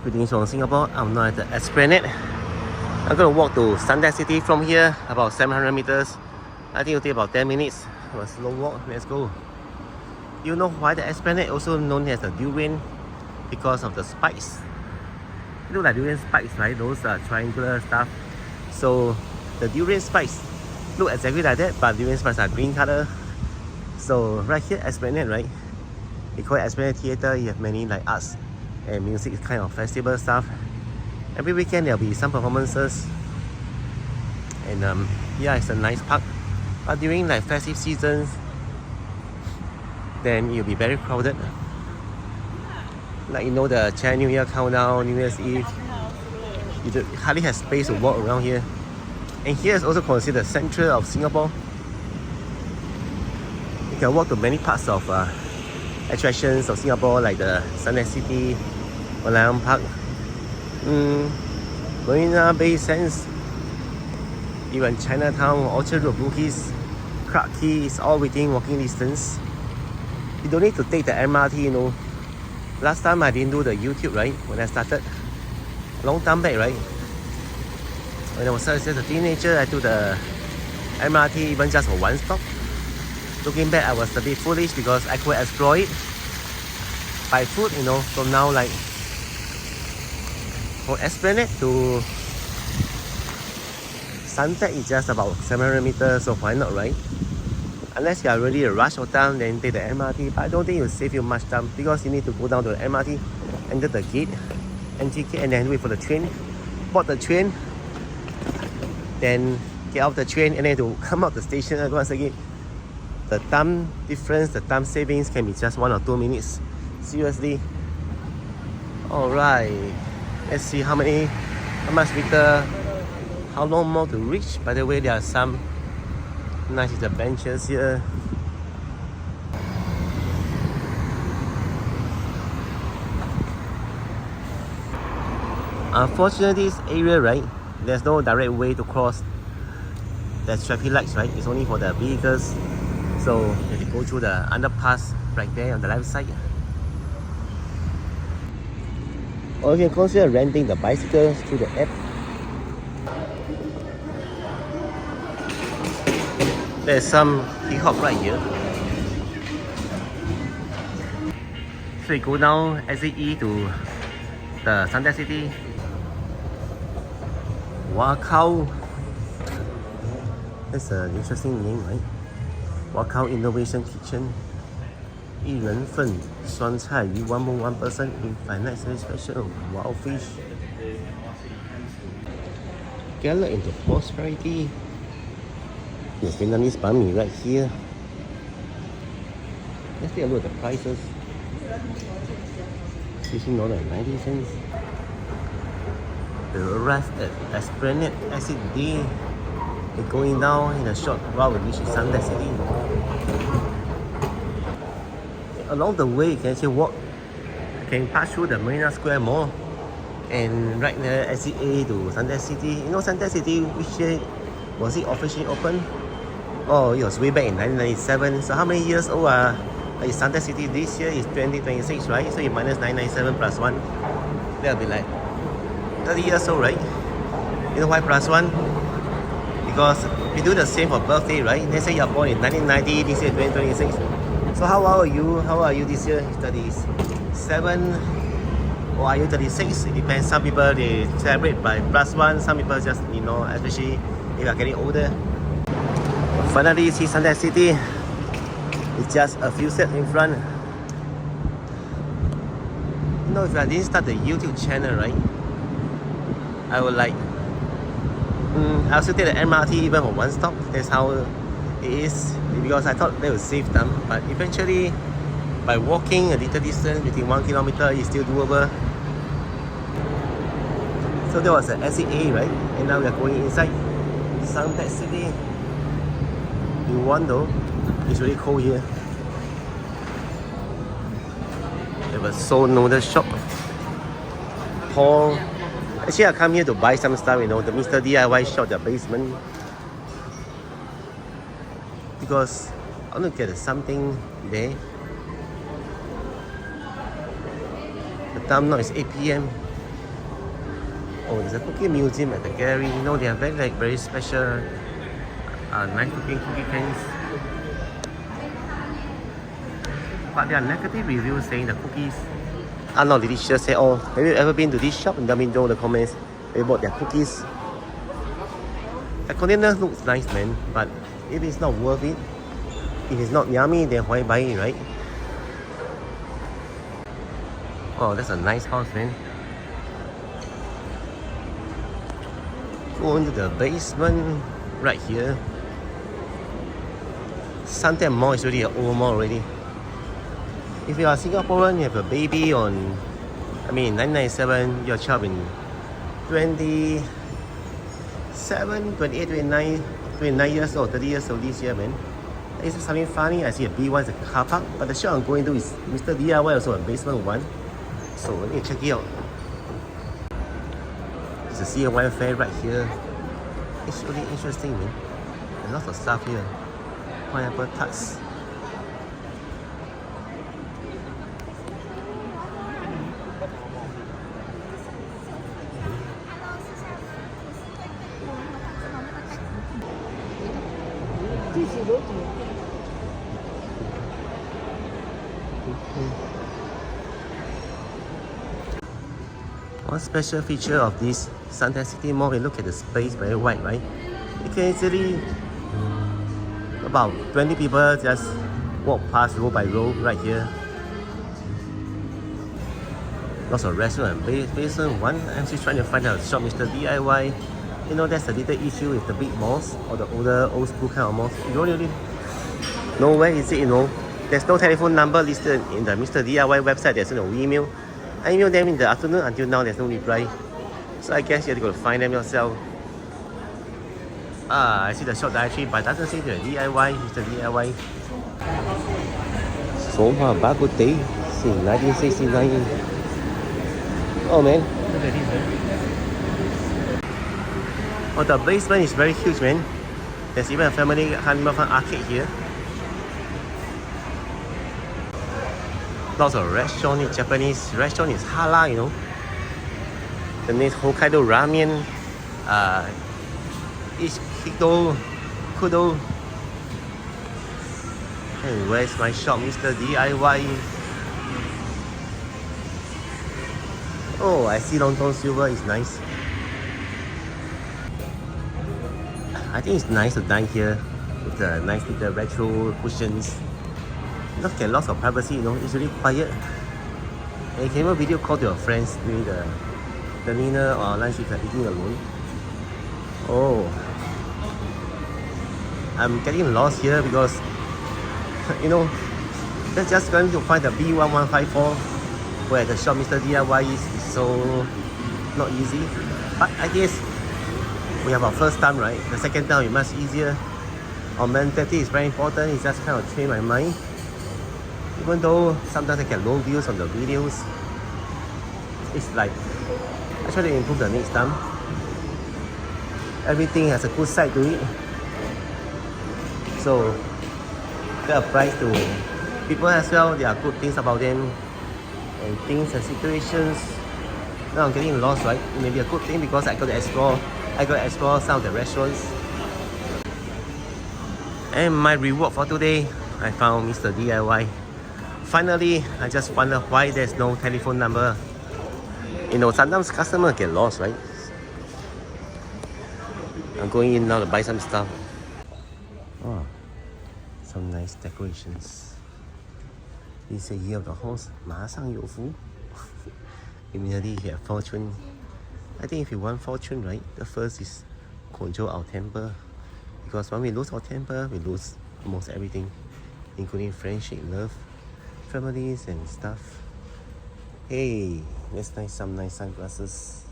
Greetings from Singapore. I'm now at the Esplanade. I'm going to walk to Suntec City from here, about 700 meters. I think it'll take about 10 minutes. A slow walk. Let's go. You know why the Esplanade also known as the durian? Because of the spikes. It look like durian spikes, right? Those are triangular stuff. So the durian spikes look exactly like that, but durian spikes are green color. So right here, Esplanade, right? We call it Esplanade Theatre. You have many like arts and music kind of festival stuff. Every weekend there'll be some performances. And yeah, it's a nice park. But during like festive seasons, then it'll be very crowded. Like the Chinese New Year countdown, New Year's Eve, you hardly have space to walk around here. And here is also considered the central of Singapore. You can walk to many parts of attractions of Singapore, like the Suntec City, Lion Park, Marina Bay Sands, even Chinatown, Orchard Road, Bugis, Clarke Quay is all within walking distance. You don't need to take the MRT, Last time I didn't do the YouTube, right? When I started, long time back, right? When I was just a teenager, I took the MRT even just for one stop. Looking back, I was a bit foolish because I could explore it by foot, So now, like, for Esplanade to Suntec is just about 700 meters, so why not, right? Unless you are really a rush of time, then take the MRT. But I don't think it will save you much time because you need to go down to the MRT, enter the gate, entry gate, and then wait for the train. Board the train, then get out the train, and then to come out the station once again. The time difference, the time savings can be just 1 or 2 minutes. Seriously. Alright. Let's see how much meter, how long more to reach. By the way, there are some nice benches here. Unfortunately, this area, right, there's no direct way to cross. There's traffic lights, right? It's only for the vehicles. So you have to go through the underpass right there on the left side. Or you can consider renting the bicycles through the app. There's some hip hop right here. So you go down exit E to the Suntec City. Wakao. That's an interesting name, right? Wakao Innovation Kitchen. 一人份酸菜鱼 1 more 1 person infinite satisfaction. Wild fish. Gala into prosperity. There's Vietnamese banh mi right here. Let's take a look at the prices. $16.90. We arrived at Esplanade Exit D. We're going down in a short while we reach Suntec City. Along the way, you can actually walk. You can pass through the Marina Square Mall. And right there, Exit A to Suntec City. Suntec City, which year was it officially open? Oh, it was way back in 1997. So how many years old is Suntec City? This year is 2026, right? So you minus 997 plus 1. That'll be like 30 years old, right? You know why plus 1? Because we do the same for birthday, right? Let's say you're born in 1990, this year 2026. So how old are you? How old are you this year? 37? Or are you 36? It depends. Some people they celebrate by plus 1. Some people just, especially if you are getting older. Finally, see Suntec City. It's just a few steps in front. If I didn't start the YouTube channel, right? I would I'll still take the MRT even for one stop. That's how it is. Because I thought that would save time. But eventually, by walking a little distance between 1 kilometer, it's still doable. So that was the exit A, right? And now we are going inside Suntec City. In one though, it's really cold here. There was soul noodle shop. Paul. Actually, I come here to buy some stuff, the Mr. DIY shop, the basement. Because I want to get something there. The time now is 8 p.m. Oh, there's a cookie museum at the gallery. You know, they are very special, nice looking cookie pens. But there are negative reviews saying the cookies are not delicious at all. Have you ever been to this shop? Let me know in the comments. They bought their cookies. The container looks nice, man. But if it's not worth it, if it's not yummy, then why buy it, right? Oh, that's a nice house, man. Go into the basement right here. Suntec Mall is already an old mall already. If you are Singaporean, you have a baby on, 1997, your child in 27, 28, 29 years old, 30 years old this year, man. Is something funny? I see a B1 is a car park, but the shop I'm going to is Mr. DIY, also a basement one. So let me check it out. There's a CNY fair right here. It's really interesting, man. There's lots of stuff here. Pineapple tarts. One special feature of this Suntec City Mall, you look at the space, very wide, right? You can easily, about 20 people just walk past row by row right here. Lots of restaurants. Basement one, I'm just trying to find out shop Mr. DIY. You know, that's a little issue with the big malls or the older old school kind of malls. You don't really know where is it, you know. There's no telephone number listed in the Mr. DIY website. There's no email. I emailed them in the afternoon. Until now, there's no reply. So I guess you have to go find them yourself. I see the shop directory, but it doesn't say the DIY, Mr. DIY. Sofa Bagote, since 1969. Oh man, look at this, man. Oh, the basement is very huge, man. There's even a family animal fun arcade here. Lots of restaurants, Japanese restaurant is halal, you know. The name is Hokkaido Ramen, Ichikido, Kudo. And where's my shop, Mr. DIY? Oh, I see Lontong Silver is nice. I think it's nice to dine here with the nice little retro cushions. Look at lots of privacy, you know, it's really quiet. And you can even video call to your friends during the dinner or lunch if you're eating alone. Oh, I'm getting lost here because, you know, that's just going to find the B1154 where the shop Mr. DIY is so not easy. But I guess we have our first time, right? The second time is much easier. Our mentality is very important. It's just kind of train my mind. Even though sometimes I get low views on the videos, it's like I try to improve the next time. Everything has a good side to it, so that applies to people as well. There are good things about them and things and situations. Now I'm getting lost, right? It may be a good thing because I got to explore some of the restaurants. And my reward for today, I found Mr. DIY. Finally, I just wonder why there's no telephone number. You know, sometimes customers get lost, right? I'm going in now to buy some stuff. Oh, some nice decorations. This is a year of the horse, 马上有福. Immediately you have fortune. I think if you want fortune, right, the first is control our temper. Because when we lose our temper, we lose almost everything, including friendship, love, families and stuff. Hey, let's nice some nice sunglasses.